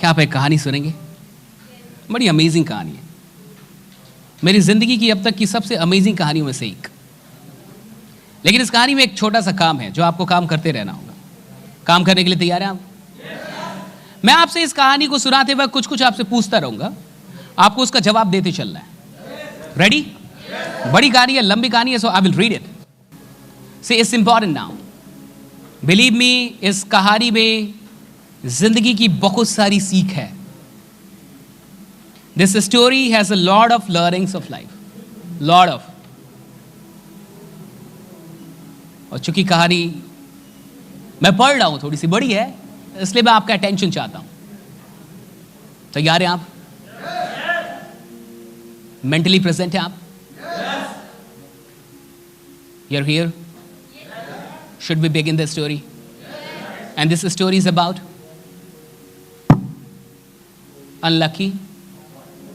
क्या आप एक कहानी सुनेंगे? बड़ी अमेजिंग कहानी है, मेरी जिंदगी की अब तक की सबसे अमेजिंग कहानियों में से एक। लेकिन इस कहानी में एक छोटा सा काम है जो आपको काम करते रहना होगा। काम करने के लिए तैयार हैं आप? मैं आपसे इस कहानी को सुनाते वक्त कुछ कुछ आपसे पूछता रहूंगा, आपको उसका जवाब देते चलना है। रेडी? बड़ी कहानी है, लंबी कहानी है, so I will read it. See it's important now, believe me, इस कहानी में जिंदगी की बहुत सारी सीख है। This story has a lot of learnings of life, lot of. और चूंकि कहानी मैं पढ़ रहा हूं थोड़ी सी बड़ी है, इसलिए मैं आपका अटेंशन चाहता हूं। तैयार हैं आप? मेंटली प्रेजेंट हैं आप? You're here? Should we begin the story? And this story is about unlucky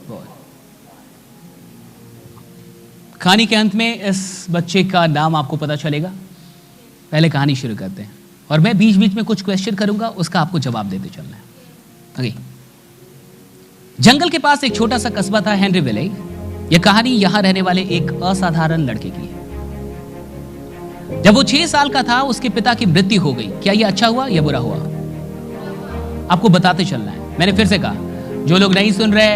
boy. कहानी के अंत में इस बच्चे का नाम आपको पता चलेगा। पहले कहानी शुरू करते हैं और मैं बीच बीच में कुछ क्वेश्चन करूंगा, उसका आपको जवाब देते चलना है। ओके। जंगल के पास एक छोटा सा कस्बा था, हेनरी विले। यह कहानी यहां रहने वाले एक असाधारण लड़के की है। जब वो 6 साल का था, उसके पिता की मृत्यु हो गई। क्या यह अच्छा हुआ या बुरा हुआ? आपको बताते चलना है। मैंने फिर से कहा, जो लोग नहीं सुन रहे,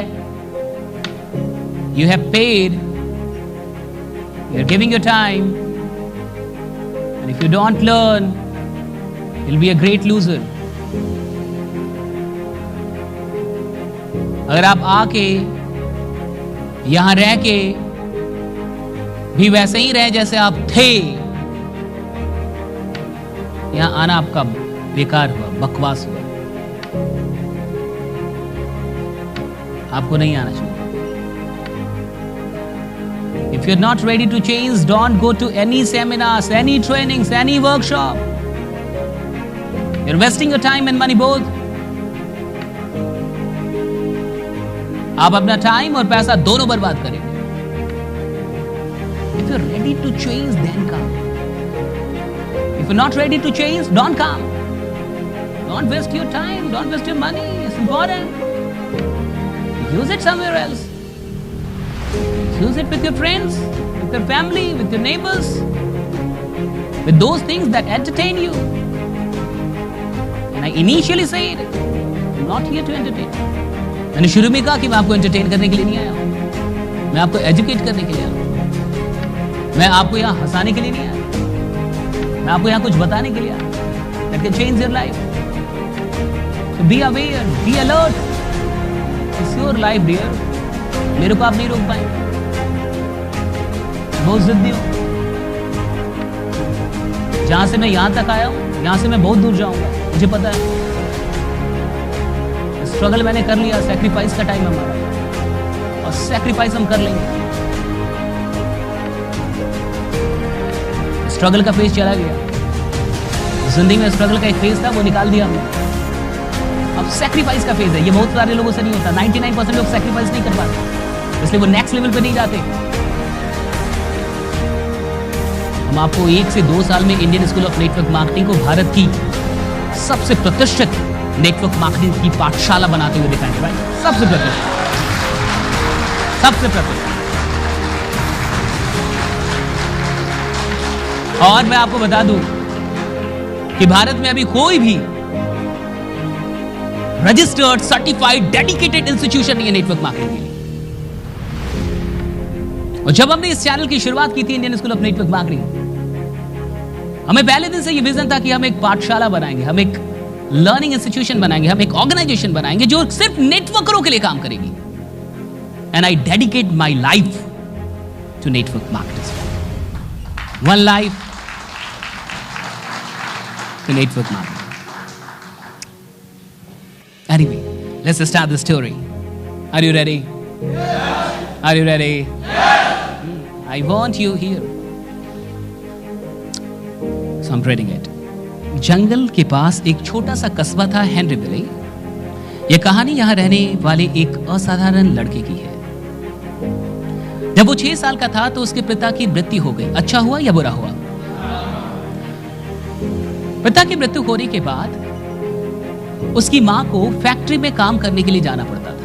you have paid, you are giving your time, and if you don't learn, you will be a great loser. अगर आप आके यहां रह के भी वैसे ही रहे जैसे आप थे, यहां आना आपका बेकार हुआ, बकवास हुआ। आपको नहीं आना चाहिए। If you're not ready to change, don't go to any seminars, any trainings, any workshop. You're wasting your time and money both. आप अपना टाइम और पैसा दोनों बर्बाद करेंगे। If you're ready to change, then come. If you're not ready to change, don't come. Don't waste your time, don't waste your money. It's important. Use it somewhere else. Use it with your friends, with your family, with your neighbors, with those things that entertain you. And I initially said, I'm not here to entertain. मैंने शुरू में कहा कि मैं आपको entertain करने के लिए नहीं आया हूं, मैं आपको एजुकेट करने के लिए आया हूं, मैं आपको यहां हंसाने के लिए नहीं आया, मैं आपको यहां कुछ बताने के लिए आया that can change your life. So be aware, be alert. It's your life, dear. मेरे को आप नहीं रोक पाएंगे। बहुत जिद्दी हूं। जहां से मैं यहां तक आया हूं, यहां से मैं बहुत दूर जाऊंगा, मुझे पता है। स्ट्रगल मैंने कर लिया, सैक्रिफाइस का टाइम हमारा, और सैक्रिफाइस हम कर लेंगे। स्ट्रगल का फेज चला गया, जिंदगी में स्ट्रगल का एक फेज था, वो निकाल दिया हमने। अब सैक्रिफाइस का फेज है। ये बहुत सारे लोगों से नहीं होता। 99% लोग सैक्रिफाइस नहीं कर पाते, इसलिए वो नेक्स्ट लेवल पे नहीं जाते। हम आपको 1 से 2 साल में Indian school of network marketing को भारत की सबसे प्रतिष्ठित नेटवर्क मार्केटिंग की पाठशाला बनाते हुए दिखाएंगे भाई। सबसे प्रतिष्ठित, सबसे प्रतिष्ठित। और मैं आपको बता दूं कि भारत में अभी कोई भी रजिस्टर्ड, सर्टिफाइड, डेडिकेटेड इंस्टीट्यूशन नहीं है नेटवर्क मार्केटिंग के लिए। और जब हमने इस चैनल की शुरुआत की थी, Indian school of network marketing, हमें पहले दिन से यह विजन था कि हम एक पाठशाला बनाएंगे, हम एक लर्निंग इंस्टीट्यूशन बनाएंगे, हम एक ऑर्गेनाइजेशन बनाएंगे जो सिर्फ नेटवर्करों के लिए काम करेगी। And I dedicate my life to network marketers. One life to network marketing. Anyway, let's start the story. Are you ready? Yes. Are you ready? Yes. I want you here. So I'm reading it. जंगल के पास एक छोटा सा कस्बा था, Henry विले। यह कहानी यहां रहने वाले एक असाधारण लड़के की है। जब वो 6 साल का था तो उसके पिता की मृत्यु हो गई। अच्छा हुआ या बुरा हुआ? पिता की मृत्यु होने के बाद उसकी मां को फैक्ट्री में काम करने के लिए जाना पड़ता था।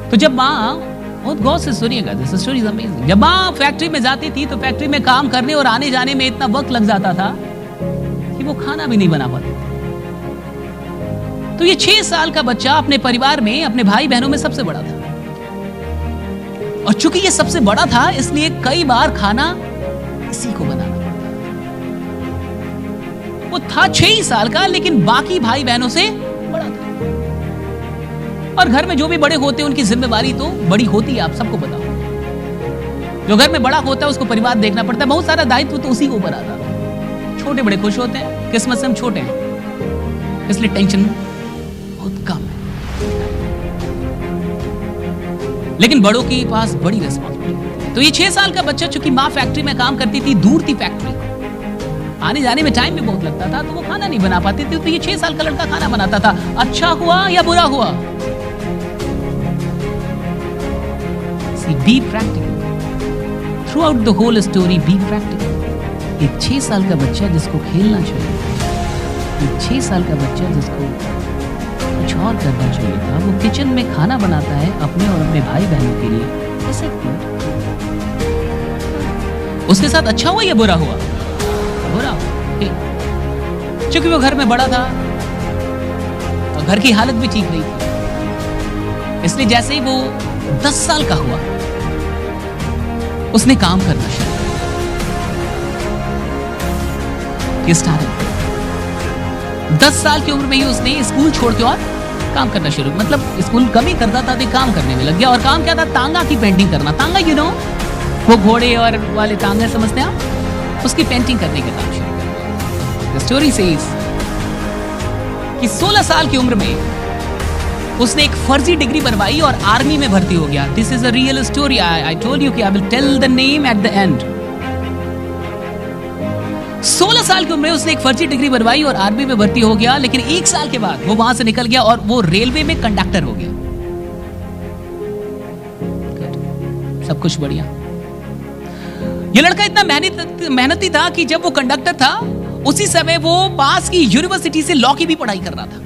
तो जब मां, बहुत गौर से सुनिएगा, दिस स्टोरी इज अमेजिंग, जब मां फैक्ट्री में जाती थी तो फैक्ट्री में काम करने और आने जाने में इतना वक्त लग जाता था कि वो खाना भी नहीं बना पाती थी। तो ये 6 साल का बच्चा अपने परिवार में, अपने भाई बहनों में सबसे बड़ा था, और चूंकि ये सबसे बड़ा था इसलिए कई बार खाना इसी को बनाना पड़ता था। वो था 6 ही साल का, लेकिन बाकी भाई बहनों से बड़ा था। और घर में जो भी बड़े होते हैं उनकी जिम्मेवारी तो बड़ी होती है, आप सबको पता हो। जो घर में बड़ा होता है उसको परिवार देखना पड़ता है, बहुत सारा दायित्व तो उसी के ऊपर आता है। छोटे बड़े खुश होते हैं, किस्मत से हम छोटे हैं इसलिए टेंशन बहुत कम है, लेकिन बड़ों के पास बड़ी रिस्पॉन्सिबिलिटी है। तो ये 6 साल का बच्चा, चूंकि मां फैक्ट्री में काम करती थी, दूर थी फैक्ट्री, आने जाने में टाइम भी बहुत लगता था, तो वो खाना नहीं बना पाती थी। तो ये 6 साल का लड़का खाना बनाता था। अच्छा हुआ या बुरा हुआ? Be practical throughout the whole story, be practical. एक 6 साल का बच्चा जिसको खेलना चाहिए, एक 6 साल का बच्चा जिसको कुछ और करना चाहिए था, वो किचन में खाना बनाता है अपने और अपने भाई बहनों के लिए। कैसे? उसके साथ अच्छा हुआ या बुरा हुआ? बुरा। क्योंकि वो घर में बड़ा था और घर की हालत भी ठीक नहीं थी, इसलिए जैसे ही वो 10 साल का हुआ उसने काम करना शुरू किया। 10 साल की उम्र में ही उसने स्कूल छोड़ के और काम करना शुरू, मतलब स्कूल कम ही करता था तो काम करने में लग गया। और काम क्या था? तांगा की पेंटिंग करना। तांगा यू नो, वो घोड़े और वाले तांगे समझते हैं आप, उसकी पेंटिंग करने का काम शुरू कर दिया। द स्टोरी सेज कि 16 साल की उम्र में उसने एक फर्जी डिग्री बनवाई और आर्मी में भर्ती हो गया। This is a real story, I told you कि I will tell the name at the end. 16 साल की उम्र में उसने एक फर्जी डिग्री बनवाई और आर्मी में भर्ती हो गया, लेकिन 1 साल के बाद वो वहां से निकल गया और वो रेलवे में कंडक्टर हो गया। सब कुछ बढ़िया। ये लड़का इतना मेहनती था कि जब वो कंडक्टर था उसी समय वो पास की यूनिवर्सिटी से लॉ की भी पढ़ाई कर रहा था।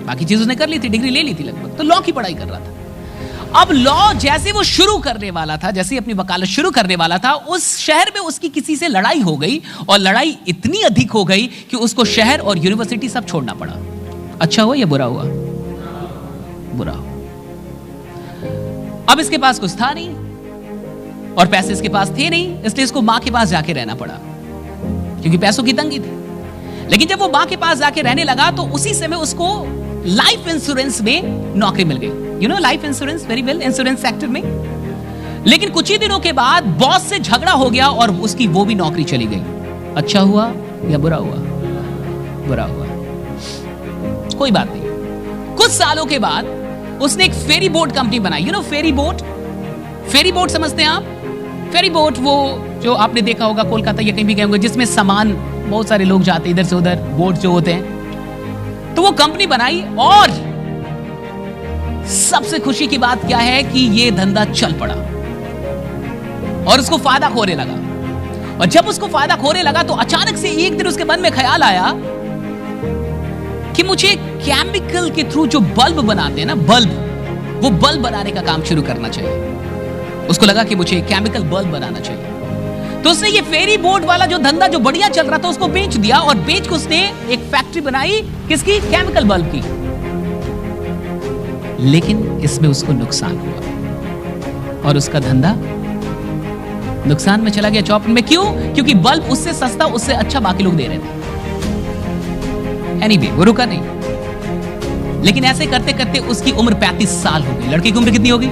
बाकी चीज उसने कर ली थी, डिग्री ले ली थी लगभग, तो लॉ की पढ़ाई कर रहा था। अब लॉ जैसे वो शुरू करने वाला था, जैसे अपनी वकालत शुरू करने वाला था, उस शहर में उसकी किसी से लड़ाई हो गई और लड़ाई इतनी अधिक हो गई कि उसको शहर और यूनिवर्सिटी सब छोड़ना पड़ा। अच्छा हुआ या बुरा हुआ? बुरा हुआ। अब इसके पास कुछ था नहीं और पैसे इसके पास थे नहीं, इसलिए इसको मां के पास जाके रहना पड़ा क्योंकि पैसों की तंगी थी। लेकिन जब वो मां के पास जाके रहने लगा तो उसी समय उसको लाइफ इंश्योरेंस में नौकरी मिल गई। You know life insurance very well, insurance sector में। लेकिन कुछ ही दिनों के बाद बॉस से झगड़ा हो गया और उसकी वो भी नौकरी चली गई। अच्छा हुआ या बुरा हुआ? बुरा हुआ। कोई बात नहीं। कुछ सालों के बाद उसने एक फेरी बोट कंपनी बनाई। You know ferry boat? Ferry boat समझते हैं आप? फेरी बोट वो जो आपने देखा होगा कोलकाता या कहीं भी गए होंगे, जिसमें सामान बहुत सारे लोग जाते इधर से उधर, बोट जो होते हैं। तो वो कंपनी बनाई और सबसे खुशी की बात क्या है कि ये धंधा चल पड़ा और उसको फायदा खोने लगा। और जब उसको फायदा खोने लगा तो अचानक से एक दिन उसके मन में ख्याल आया कि मुझे केमिकल के थ्रू जो बल्ब बनाते हैं ना, बल्ब, वो बल्ब बनाने का काम शुरू करना चाहिए। उसको लगा कि मुझे केमिकल बल्ब बनाना चाहिए। तो उसने ये फेरी बोट वाला जो धंधा जो बढ़िया चल रहा था उसको बेच दिया और बेच के उसने एक फैक्ट्री बनाई। किसकी? केमिकल बल्ब की। लेकिन इसमें उसको नुकसान हुआ और उसका धंधा नुकसान में चला गया, चौपट में। क्यों? क्योंकि बल्ब उससे सस्ता, उससे अच्छा बाकी लोग दे रहे थे। एनीवे, वो रुका नहीं। लेकिन ऐसे करते करते उसकी उम्र 35 साल हो गई। लड़की की उम्र कितनी होगी?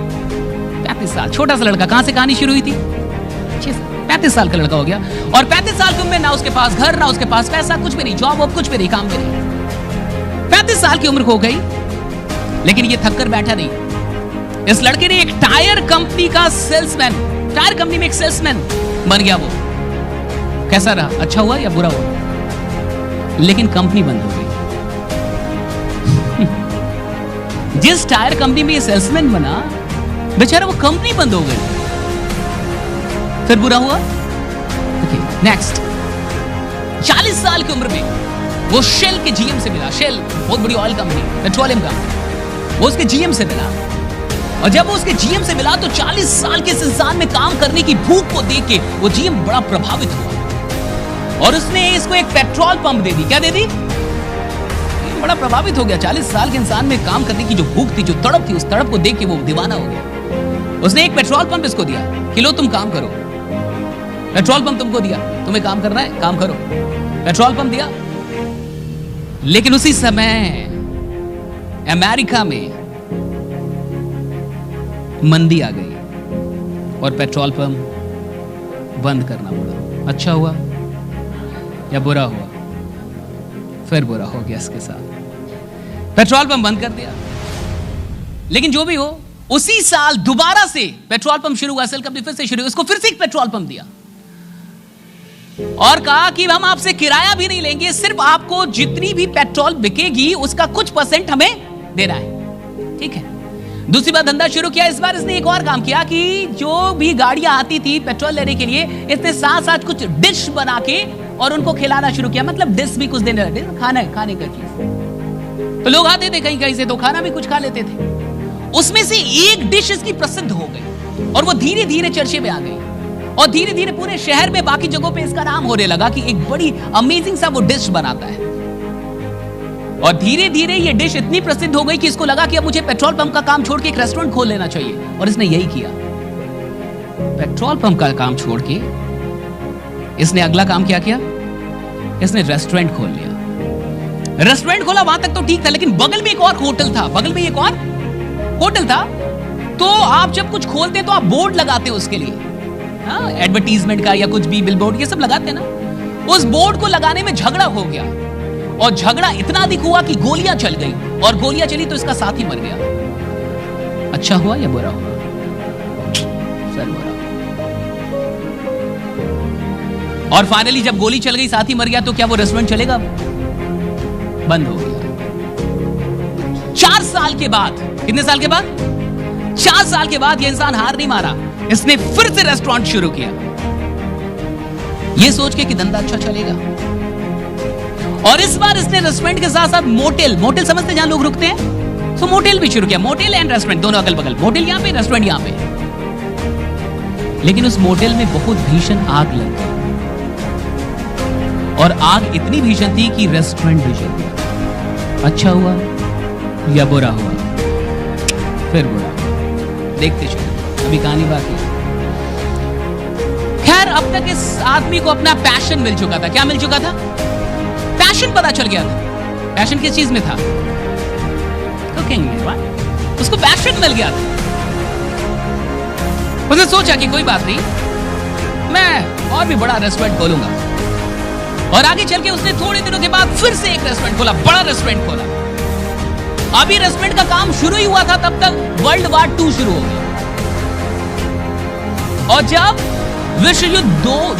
35 साल। छोटा सा लड़का। कहां से कहानी शुरू हुई थी? 35 साल का लड़का हो गया। और 35 साल की उम्र में ना उसके पास घर, ना उसके पास पैसा, कुछ भी नहीं, जॉब वॉब कुछ भी नहीं, काम भी नहीं। 35 साल की उम्र हो गई, लेकिन ये थक कर बैठा नहीं। इस लड़के ने एक टायर कंपनी का सेल्समैन, टायर कंपनी में एक सेल्समैन बन गया। वो कैसा रहा? अच्छा हुआ या बुरा हुआ? लेकिन कंपनी बंद हो गई। जिस टायर कंपनी में ये सेल्समैन बना, बेचारा वो कंपनी बंद हो गई। फिर बुरा हुआ? Okay, next. 40 साल की उम्र में वो शेल के जीएम से मिला। शेल बहुत बड़ी ऑयल कंपनी, पेट्रोलियम कंपनी, वो उसके जीएम से मिला। और जब वो उसके जीएम से मिला तो 40 साल के इस इंसान में काम करने की भूख को देख के वो जीएम बड़ा प्रभावित हुआ और उसने इसको एक पेट्रोल पंप दे दी। क्या दे दी? बड़ा प्रभावित हो गया। 40 साल के इंसान में काम करने की जो भूख थी, जो तड़प थी, उस तड़प को देख के वो दीवाना हो गया। उसने एक पेट्रोल पंप इसको दिया कि लो तुम काम करो। पेट्रोल पंप तुमको दिया, तुम्हें काम करना है, काम करो। पेट्रोल पंप दिया। लेकिन उसी समय अमेरिका में मंदी आ गई और पेट्रोल पंप बंद करना पड़ा। अच्छा हुआ या बुरा हुआ? फिर बुरा हो गया इसके साथ। पेट्रोल पंप बंद कर दिया। लेकिन जो भी हो, उसी साल दोबारा से पेट्रोल पंप शुरू हुआ। सेल कंपनी फिर से शुरू हुई, उसको फिर से एक पेट्रोल पंप दिया और कहा कि हम आपसे किराया भी नहीं लेंगे, सिर्फ आपको जितनी भी पेट्रोल बिकेगी उसका कुछ % हमें देना है। ठीक है। दूसरी बार धंधा शुरू किया। इस बार इसने एक और काम किया कि जो भी गाड़ियां आती थी पेट्रोल लेने के लिए, इसने साथ साथ कुछ डिश बना के और उनको खिलाना शुरू किया। मतलब डिश भी कुछ देने लगे, खाने का चीज। तो लोग आते थे कहीं कहीं से, तो खाना भी कुछ खा लेते थे। उसमें से एक डिश इसकी प्रसिद्ध हो गई और वो धीरे धीरे चर्चे में आ गई और धीरे धीरे पूरे शहर में बाकी जगहों पे इसका नाम होने लगा कि एक बड़ी अमेजिंग सा वो डिश बनाता है। और धीरे धीरे ये डिश इतनी प्रसिद्ध हो गई कि इसको लगा कि अब मुझे पेट्रोल पंप का काम छोड़ के एक रेस्टोरेंट खोल लेना चाहिए। और इसने यही किया। पेट्रोल पंप का काम छोड़ के इसने अगला काम क्या किया? इसने रेस्टोरेंट खोल लिया। रेस्टोरेंट खोला, वहां तक तो ठीक था, लेकिन बगल में एक और होटल था। बगल में एक और होटल था। तो आप जब कुछ खोलते तो आप बोर्ड लगाते हो उसके लिए, हाँ, एडवर्टीजमेंट का या कुछ भी बिलबोर्ड ये सब लगाते हैं ना। उस बोर्ड को लगाने में झगड़ा हो गया और झगड़ा इतना अधिक हुआ कि गोलियां चल गई और गोलियां चली तो इसका साथी मर गया। अच्छा हुआ या बुरा हुआ? सर बुरा। और फाइनली जब गोली चल गई, साथी मर गया, तो क्या वो रेस्टोरेंट चलेगा? बंद हो गया। 4 साल के बाद, कितने साल के बाद? 4 साल के बाद ये इंसान हार नहीं मारा, इसने फिर से रेस्टोरेंट शुरू किया, ये सोच के कि धंधा अच्छा चलेगा। और इस बार इसने रेस्टोरेंट के साथ साथ मोटेल समझते जहां लोग रुकते हैं, तो मोटेल भी शुरू किया। मोटेल एंड रेस्टोरेंट दोनों अगल बगल, मोटेल यहां पे, रेस्टोरेंट यहां पे। लेकिन उस मोटेल में बहुत भीषण आग लग गई और आग इतनी भीषण थी कि रेस्टोरेंट भी जल गया। अच्छा हुआ या बुरा हुआ? फिर बुरा। देखते चलो, अभी कहानी बाकी। खैर, अब तक इस आदमी को अपना पैशन मिल चुका था। क्या मिल चुका था? पैशन पता चल गया था। पैशन किस चीज में था? कुकिंग में। उसको पैशन मिल गया था। उसने सोचा कि कोई बात नहीं, मैं और भी बड़ा रेस्टोरेंट खोलूंगा। और आगे चल के उसने थोड़े दिनों के बाद फिर से एक रेस्टोरेंट खोला, बड़ा रेस्टोरेंट खोला। अभी रेस्टोरेंट का काम शुरू ही हुआ था, तब तक वर्ल्ड वार 2 शुरू हो गया। और जब विश्व युद्ध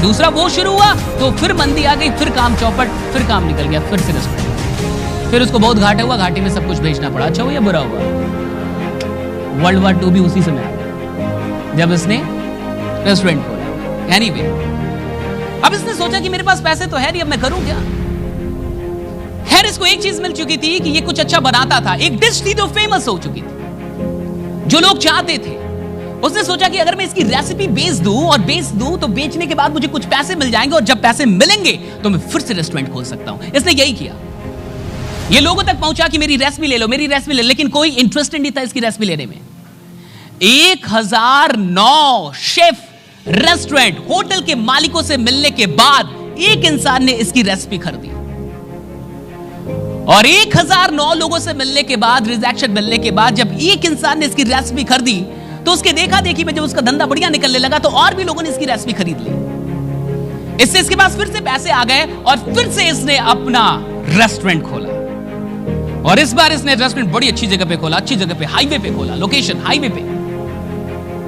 दूसरा वो शुरू हुआ तो फिर मंदी आ गई, फिर काम चौपट, फिर काम निकल गया, फिर से रेस्टोरेंट। फिर उसको बहुत घाटा हुआ, घाटे में सब कुछ बेचना पड़ा। अच्छा हुआ या बुरा हुआ? वर्ल्ड वार 2 भी उसी समय आ गया जब इसने रेस्टोरेंट खोला। एनीवे, अब इसने सोचा कि मेरे पास पैसे तो है नहीं, अब मैं करूं क्या? खैर, इसको एक चीज मिल चुकी थी कि ये कुछ अच्छा बनाता था। एक डिश थी तो फेमस हो चुकी थी, जो लोग चाहते थे। उसने सोचा कि अगर मैं इसकी रेसिपी बेच दूं तो बेचने के बाद मुझे कुछ पैसे मिल जाएंगे और जब पैसे मिलेंगे तो मैं फिर से रेस्टोरेंट खोल सकता हूं। इसने यही किया। ये लोगों तक पहुंचा कि मेरी रेसिपी ले लो, मेरी रेसिपी ले लो, लेकिन कोई इंटरेस्टेड नहीं था इसकी रेसिपी लेने में। 1009 शेफ, रेस्टोरेंट, होटल के मालिकों से मिलने के बाद एक इंसान ने इसकी रेसिपी खरीदी। और 1009 लोगों से मिलने के बाद, रिजेक्शन मिलने के बाद, जब एक इंसान ने इसकी रेसिपी खरीदी तो उसके देखा देखी में जब उसका धंधा बढ़िया निकलने लगा तो और भी लोगों ने इसकी रेसिपी खरीद ली। इससे इसके पास फिर से पैसे आ गए और फिर से इसने अपना रेस्टोरेंट खोला। और इस बार इसने रेस्टोरेंट बड़ी अच्छी जगह पे खोला, अच्छी जगह पे, हाईवे पे खोला, लोकेशन हाईवे पे,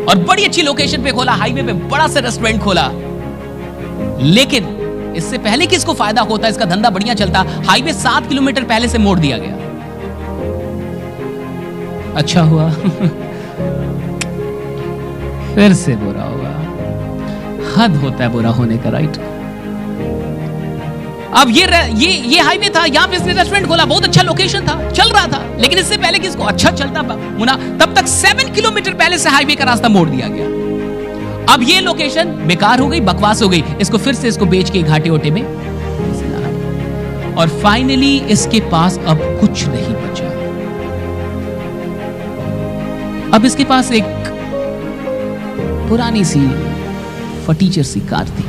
और बड़ी अच्छी लोकेशन पे खोला, हाईवे पे बड़ा सा रेस्टोरेंट खोला। लेकिन इससे पहले कि इसको फायदा होता, इसका धंधा बढ़िया चलता, हाईवे 7 किलोमीटर पहले से मोड़ दिया गया। अच्छा हुआ फिर से बुरा हुआ। हद होता है बुरा होने का, राइट? अब ये हाईवे था, यहां पे इसने रेस्टोरेंट खोला, बहुत अच्छा लोकेशन था, चल रहा था। लेकिन इससे पहले कि इसको अच्छा चलता मुना, तब तक 7 किलोमीटर पहले से हाईवे का रास्ता मोड़ दिया गया। अब ये लोकेशन बेकार हो गई, बकवास हो गई, इसको फिर से इसको बेच के घाटे ओटे में, और फाइनली इसके पास अब कुछ नहीं बचा। अब इसके पास एक पुरानी सी फटीचर सी कार थी,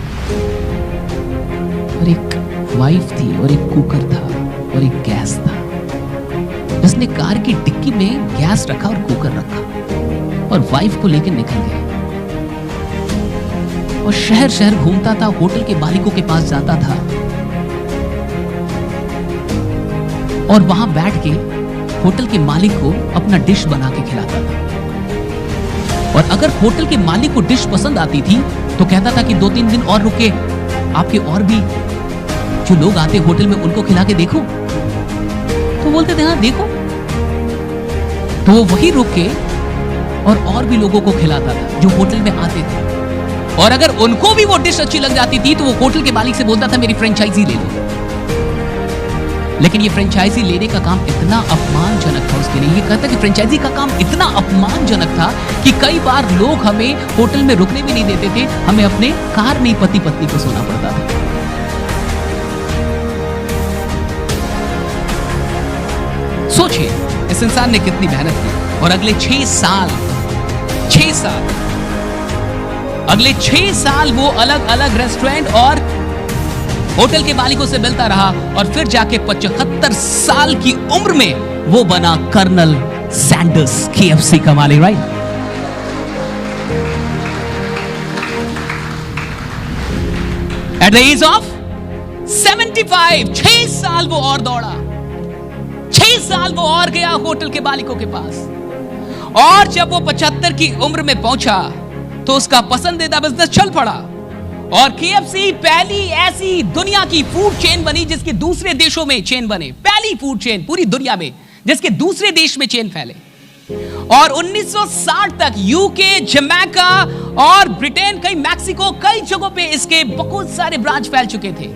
और एक वाइफ थी, और एक कुकर था, और एक गैस था। उसने कार की डिक्की में गैस रखा और कुकर रखा, और वाइफ को लेकर निकल गया, और शहर शहर घूमता था, होटल के मालिकों के पास जाता था, और वहां बैठ के होटल के मालिक को अपना डिश बना के खिलाता था। और अगर होटल के मालिक को डिश पसंद आती थी तो कहता था कि 2-3 दिन और रुके, आपके और भी जो लोग आते होटल में उनको खिला के देखो। तो बोलते थे हाँ देखो। तो वो वही रुक के और भी लोगों को खिलाता था जो होटल में आते थे, और अगर उनको भी वो डिश अच्छी लग जाती थी तो वो होटल के मालिक से बोलता था मेरी फ्रेंचाइजी ले लो। लेकिन ये फ्रेंचाइजी लेने का काम इतना अपमानजनक था उसके लिए, ये कहता कि फ्रेंचाइजी का काम इतना अपमानजनक था कि कई बार लोग हमें होटल में रुकने भी नहीं देते थे, हमें अपने कार में पति पत्नी को सोना पड़ता था। सोचिए इस इंसान ने कितनी मेहनत की, और अगले 6 साल वो अलग अलग रेस्टोरेंट और होटल के मालिकों से मिलता रहा, और फिर जाके 75 साल की उम्र में वो बना कर्नल सैंडर्स, KFC का मालिक, right? At the age of 75, 6 साल वो और दौड़ा, 6 साल वो और गया होटल के मालिकों के पास, और जब वो 75 की उम्र में पहुंचा तो उसका पसंदीदा बिजनेस चल पड़ा, और KFC पहली ऐसी दुनिया की फूड चेन बनी जिसके दूसरे देशों में चेन बने, पहली फूड चेन पूरी दुनिया में जिसके दूसरे देश में चेन फैले। और 1960 तक यूके, जमैका और ब्रिटेन, कई मैक्सिको, कई जगहों पे इसके बहुत सारे ब्रांच फैल चुके थे।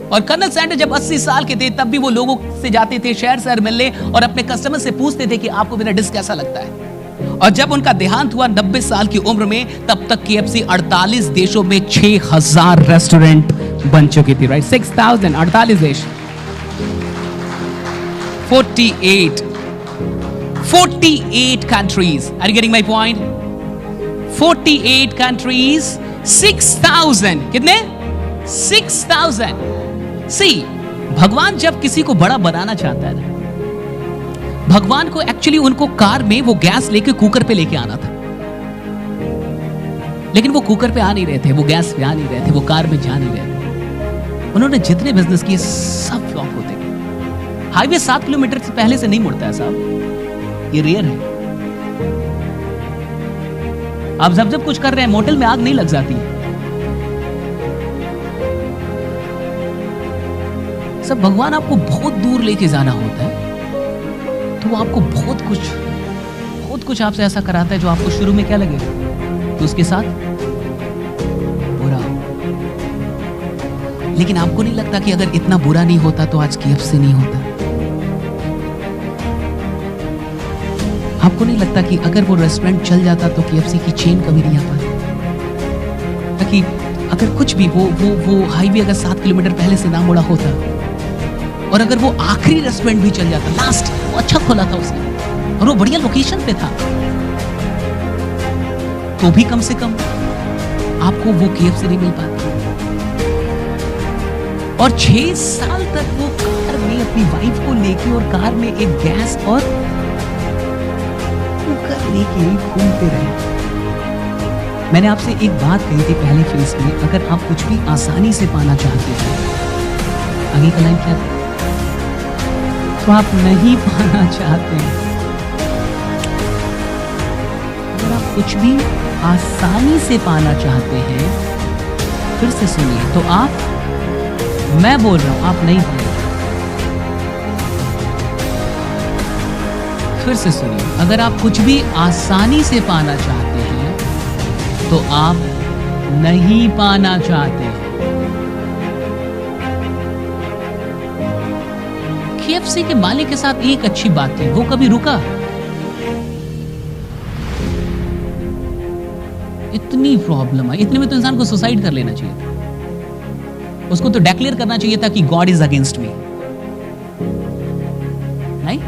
और कर्नल सैंडर्स जब 80 साल के थे तब भी वो लोगों से जाते थे शहर शहर मिलने, और अपने कस्टमर से पूछते थे कि आपको मेरा डिश कैसा लगता है। और जब उनका देहांत हुआ 90 साल की उम्र में, तब तक KFC 48 देशों में 6000 रेस्टोरेंट बन चुकी थी, राइट? 6000, 48 देश, 48 countries. Are you getting my point? 48 countries, 6000, कितने? 6000। सी, भगवान जब किसी को बड़ा बनाना चाहता है ना, भगवान को एक्चुअली उनको कार में वो गैस लेके कुकर पे लेके आना था, लेकिन वो कुकर पे आ नहीं रहे थे, वो गैस पे आ नहीं रहे थे, वो कार में जा नहीं रहे थे। उन्होंने जितने बिजनेस किए सब फ्लॉप होते गए। हाईवे 7 किलोमीटर से पहले से नहीं मुड़ता है साहब, ये रेयर है। आप जब कुछ कर रहे हैं, मोटल में आग नहीं लग जाती है। सब भगवान आपको बहुत दूर लेके जाना होता है तो वो आपको बहुत कुछ आपसे ऐसा कराता है जो आपको शुरू में क्या लगेगा तो उसके साथ बुरा। लेकिन आपको नहीं लगता कि अगर इतना बुरा नहीं होता तो आज KFC नहीं होता? आपको नहीं लगता कि अगर वो रेस्टोरेंट चल जाता तो KFC की चेन कभी नहीं आ पाती? ताकि अगर कुछ भी वो हाईवे अगर 7 किलोमीटर पहले से ना मुड़ा होता, और अगर वो आखिरी रेस्टोरेंट भी चल जाता, लास्ट, वो अच्छा खोला था उसने और वो बढ़िया लोकेशन पे था, तो भी कम से कम आपको वो KFC नहीं मिल पाती। और 6 साल तक वो कार में अपनी वाइफ को लेके, और कार में एक गैस और कुकर लेके घूमते रहे। मैंने आपसे एक बात कही थी पहले फेज में, अगर आप कुछ भी आसानी से पाना चाहते हैं, आगे का लाइन क्या था? तो आप नहीं पाना चाहते हैं। अगर आप कुछ भी आसानी से पाना चाहते हैं, फिर से सुनिए, तो आप, मैं बोल रहा हूं, आप नहीं पाएंगे। फिर से सुनिए, अगर आप कुछ भी आसानी से पाना चाहते हैं तो आप नहीं पाना चाहते हैं। KFC के मालिक के साथ एक अच्छी बात थी, वो कभी रुका? इतनी प्रॉब्लम है, इतने में तो इंसान को सुसाइड कर लेना चाहिए था। उसको तो डिक्लेयर करना चाहिए था कि गॉड इज अगेंस्ट मी। नहीं,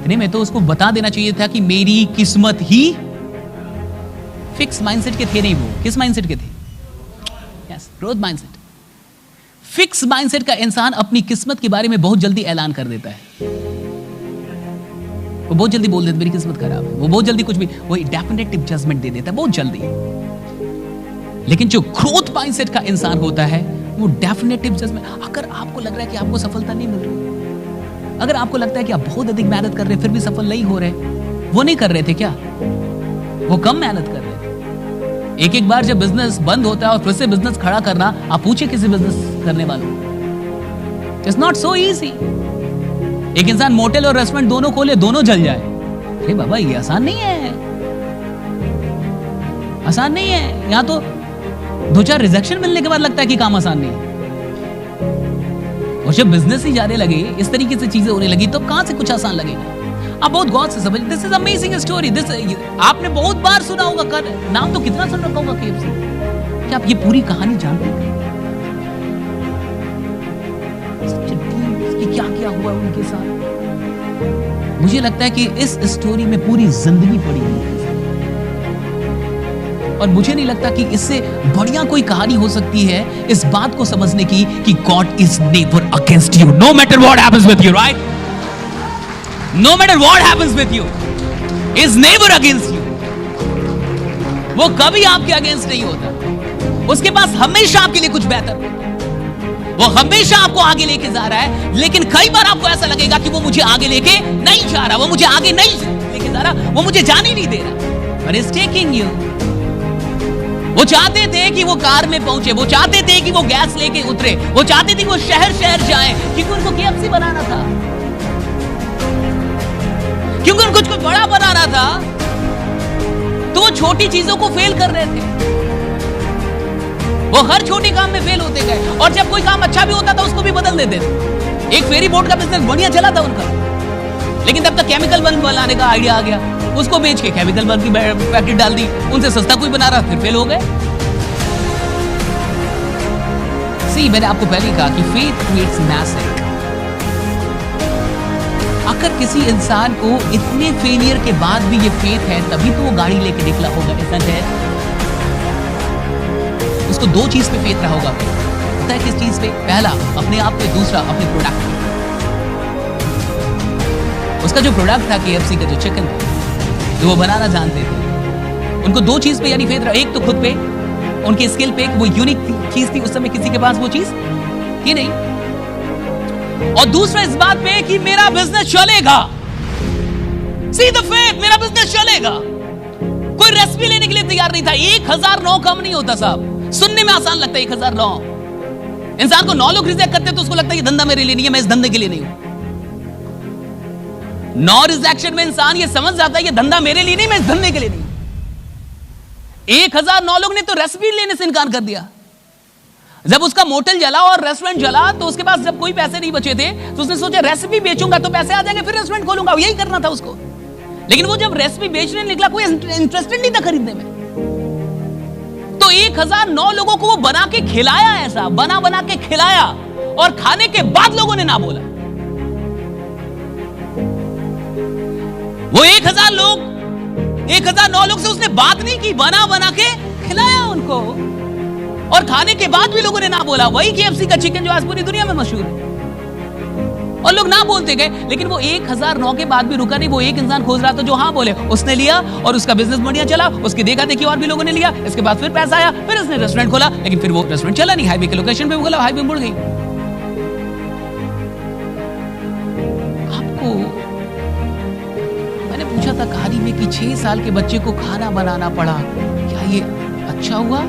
इतने में तो उसको बता देना चाहिए था कि मेरी किस्मत ही। फिक्स माइंडसेट के थे नहीं वो। किस माइंडसेट के थे? Yes, growth mindset. Fix mindset का इंसान अपनी किस्मत के बारे में बहुत जल्दी ऐलान कर देता है। वो बहुत जल्दी बोल देता है मेरी किस्मत खराब है। वो बहुत जल्दी कुछ भी, वो डेफिनेटिव जजमेंट दे देता है बहुत जल्दी। लेकिन जो ग्रोथ माइंडसेट का इंसान होता है वो डेफिनेटिव जजमेंट। अगर आपको लग रहा है कि आपको सफलता नहीं मिल रही, अगर आपको लगता है कि आप बहुत अधिक मेहनत कर रहे हैं फिर भी सफल नहीं हो रहे, वो नहीं कर रहे थे क्या? वो कम मेहनत कर रहे थे। एक एक बार जब बिजनेस बंद होता है और फिर से बिजनेस खड़ा करना, आप पूछे किसी बिजनेस करने वालों, इट्स नॉट सो इजी। एक इंसान मोटेल और रेस्टोरेंट दोनों खोले, दोनों जल जाए, अरे बाबा ये आसान नहीं है, आसान नहीं है। यहां तो 2-4 रिजेक्शन मिलने के बाद लगता है कि काम आसान नहीं है। और जब बिजनेस ही जाने लगे, इस तरीके से चीजें होने लगी, तो कहां से कुछ आसान लगेगा? आप बहुत गौर से समझ। This is amazing story. आपने बहुत बार सुना होगा, नाम तो कितना सुन रखा होगा KFC। क्या आप ये पूरी कहानी जानते हैं? क्या क्या हुआ उनके साथ? मुझे लगता है कि इस स्टोरी में पूरी जिंदगी पड़ी हुई है और मुझे नहीं लगता कि इससे बढ़िया कोई कहानी हो सकती है इस बात को समझने की कि God is never against you, no matter what happens with you, right? No matter what happens with you, is never against you. वो कभी आपके अगेंस्ट नहीं होता। उसके पास हमेशा आपके लिए कुछ बेहतर होता है। वो हमेशा आपको आगे लेके जा रहा है, लेकिन कई बार आपको ऐसा लगेगा कि वो मुझे आगे लेके नहीं जा रहा, वो मुझे आगे नहीं लेके जा रहा, वो मुझे जाने नहीं दे रहा। But he's taking you। वो चाहते थे कि वो कार में पहुंचे, वो चाहते थे कि वो गैस लेके उतरे, वो चाहते थे कि वो शहर शहर जाए, क्योंकि उनको KFC बनाना था, क्योंकि उनको कुछ बड़ा बनाना था। तो वो छोटी चीजों को फेल कर रहे थे, वो हर छोटे काम में फेल होते गए, और जब कोई काम अच्छा भी होता था उसको भी बदल देते थे। एक फेरी बोट का बिजनेस बढ़िया चला था उनका, लेकिन तब तक केमिकल बल्ब बनाने का आइडिया आ गया, उसको बेच के केमिकल बल्ब की फैक्ट्री डाल दी, उनसे सस्ता कोई बना रहा, फिर फेल हो गए। सी, मैंने आपको पहले कहा कि फेथ क्रिएट्स मैजिक। अगर किसी इंसान को इतने फेलियर के बाद भी ये फेथ है, तभी तो वो गाड़ी लेके निकला होगा। सच है, उसको 2 चीज पे फेथ रहा होगा। पता है किस चीज पे? पहला अपने आप पे, दूसरा अपने प्रोडक्ट पे। उसका जो प्रोडक्ट था KFC का, जो चिकन जो वो बनाना जानते थे, उनको 2 चीज पे यानी फेथ रहा। एक तो खुद पे, उनके स्किल पे, वो यूनिक चीज थी, उस समय किसी के पास वो चीज थी नहीं। और दूसरा इस बात पे कि मेरा बिजनेस चलेगा। सी द फेथ, मेरा बिजनेस चलेगा। कोई रेसिपी लेने के लिए तैयार नहीं था। 1009 कम नहीं होता साहब। सुनने में आसान लगता है 1009। इंसान को 9 लोग रिजेक्ट करते तो उसको लगता है ये धंधा मेरे लिए नहीं है, मैं इस धंधे के लिए नहीं हूं। 9 रिजेक्शन में इंसान ये समझ जाता है ये धंधा मेरे लिए नहीं, मैं इस धंधे के लिए नहीं हूं। 1009 लोग ने तो रेसिपी लेने से इनकार कर दिया। जब उसका मोटेल जला और रेस्टोरेंट जला, तो उसके पास जब कोई पैसे नहीं बचे थे, तो उसने सोचा रेसिपी बेचूंगा तो पैसे आ जाएंगे, फिर रेस्टोरेंट खोलूंगा। यही करना था उसको। लेकिन वो जब रेसिपी बेचने निकला, कोई इंटरेस्टेड नहीं था खरीदने में। तो 1009 लोगों को वो बना के खिलाया, ऐसा बना बना के खिलाया, और खाने के बाद लोगों ने ना बोला। वो 1009 लोग से उसने बात नहीं की, बना बना के खिलाया उनको, और खाने के बाद भी लोगों ने ना बोला। वही KFC का चिकन जो आज पूरी दुनिया में मशहूर है, और लोग ना बोलते गए। लेकिन वो 1009 के बाद भी रुका नहीं। वो एक इंसान खोज रहा था जो हाँ बोले, उसने लिया और उसका बिजनेस बढ़िया चला। उसकी देखा देखी और भी लोगों ने लिया। इसके बाद फिर पैसा आया, फिर उसने रेस्टोरेंट खोला, लेकिन फिर वो रेस्टोरेंट चला नहीं। हाईवे के लोकेशन पे वो खोला, हाईवे मुड़ गई। आपको मैंने पूछा था कहानी में कि 6 साल के बच्चे को खाना बनाना पड़ा, क्या ये अच्छा हुआ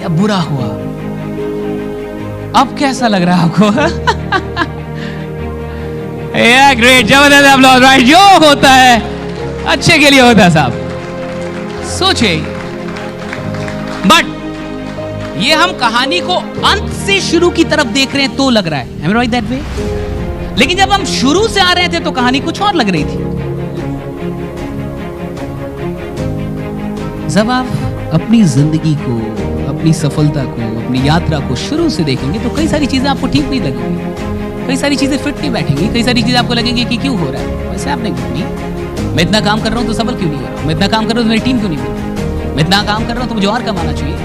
या बुरा हुआ? अब कैसा लग रहा है आपको? ग्रेट, जबरदस्त अपलॉज, राइट? जो होता है अच्छे के लिए होता है साहब। सोचे, बट ये हम कहानी को अंत से शुरू की तरफ देख रहे हैं तो लग रहा है, am I right that way? लेकिन जब हम शुरू से आ रहे थे तो कहानी कुछ और लग रही थी। जब आप अपनी जिंदगी को, अपनी सफलता को, अपनी यात्रा को शुरू से देखेंगे तो कई सारी चीजें आपको ठीक नहीं लगेंगी, कई सारी चीजें फिट नहीं बैठेंगी, कई सारी चीजें आपको लगेंगी कि क्यों हो रहा है, वैसे आपने क्यों नहीं, मैं इतना काम कर रहा हूं तो सफल क्यों नहीं हो रहा, मैं इतना काम कर रहा हूं तो मेरी टीम क्यों नहीं बन रही, मैं इतना काम कर रहा हूं तो मुझे और कमाना चाहिए।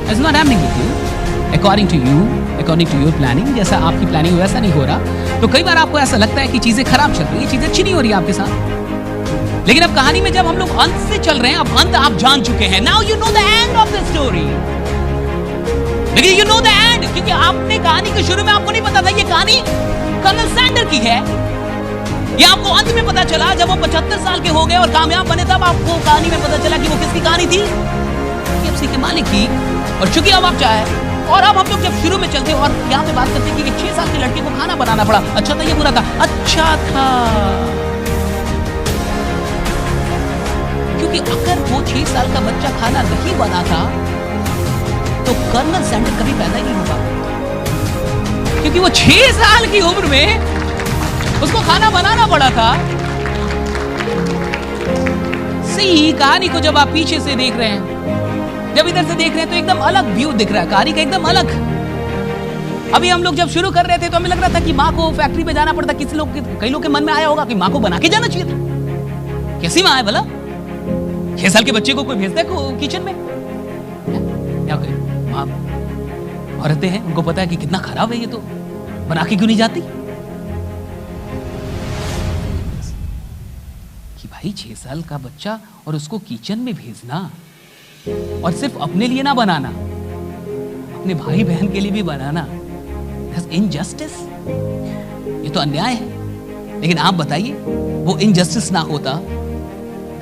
It's not happening with you, according to you, according to your planning। जैसा आपकी प्लानिंग वैसा नहीं हो रहा, तो कई बार आपको ऐसा लगता है कि चीजें खराब चल रही है, चीजें अच्छी नहीं हो रही है आपके साथ। लेकिन अब कहानी में जब हम लोग अंत से चल रहे हैं, अब अंत आप जान चुके हैं। Now you know the end of the story। लेकिन you know the end, क्योंकि आपने कहानी के शुरू में आपको नहीं पता था ये कहानी कर्नल सैंडर की है। ये आपको अंत में पता चला जब वो 75 साल के हो गए और कामयाब बने, तब आपको कहानी में पता चला कि वो किसकी कहानी थी, KFC के मालिक की। और चूंकि अब आप चाहे, और अब हम लोग जब शुरू में चलते और यहाँ पे बात करते हैं कि 6 साल के लड़के को खाना बनाना पड़ा, अच्छा था ये बुरा था, अच्छा था, क्योंकि अगर वो 6 साल का बच्चा खाना नहीं बना था तो कर्नल सैंडर कभी पैदा ही नहीं होगा, क्योंकि वो 6 साल की उम्र में उसको खाना बनाना पड़ा था। सही कहानी को जब आप पीछे से देख रहे हैं, जब इधर से देख रहे हैं तो एकदम अलग व्यू दिख रहा है कहानी का, एकदम अलग। अभी हम लोग जब शुरू कर रहे थे तो हमें लग रहा था कि माँ को फैक्ट्री में जाना पड़ता, कई लोग के मन में आया होगा कि माँ को बना के जाना चाहिए था। कैसी माँ है भला, 6 साल के बच्चे को कोई भेजता है किचन में? क्या माँ औरतें हैं, उनको पता है कि कितना खराब है ये, तो बना के क्यों नहीं जाती? कि भाई 6 साल का बच्चा और उसको किचन में भेजना, और सिर्फ अपने लिए ना बनाना, अपने भाई बहन के लिए भी बनाना, इनजस्टिस, ये तो अन्याय है। लेकिन आप बताइए, वो इनजस्टिस ना होता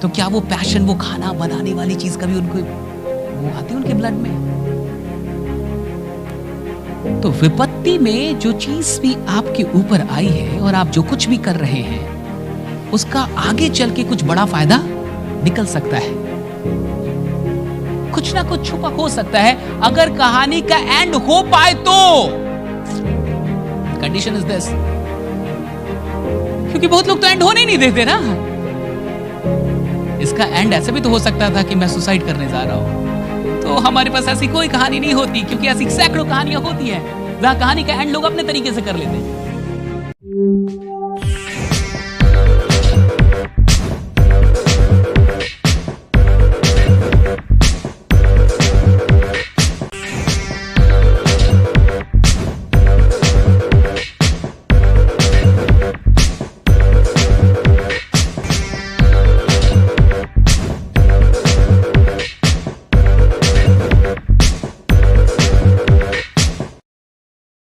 तो क्या वो पैशन, वो खाना बनाने वाली चीज कभी उनको वो आती उनके ब्लड में? तो विपत्ति में जो चीज भी आपके ऊपर आई है और आप जो कुछ भी कर रहे हैं, उसका आगे चल के कुछ बड़ा फायदा निकल सकता है, कुछ ना कुछ छुपा हो सकता है, अगर कहानी का एंड हो पाए तो। कंडीशन इज दिस, क्योंकि बहुत लोग तो एंड होने नहीं देते ना। इसका एंड ऐसे भी तो हो सकता था कि मैं सुसाइड करने जा रहा हूं, तो हमारे पास ऐसी कोई कहानी नहीं होती, क्योंकि ऐसी सैकड़ों कहानियां होती हैं जहां कहानी का एंड लोग अपने तरीके से कर लेते हैं।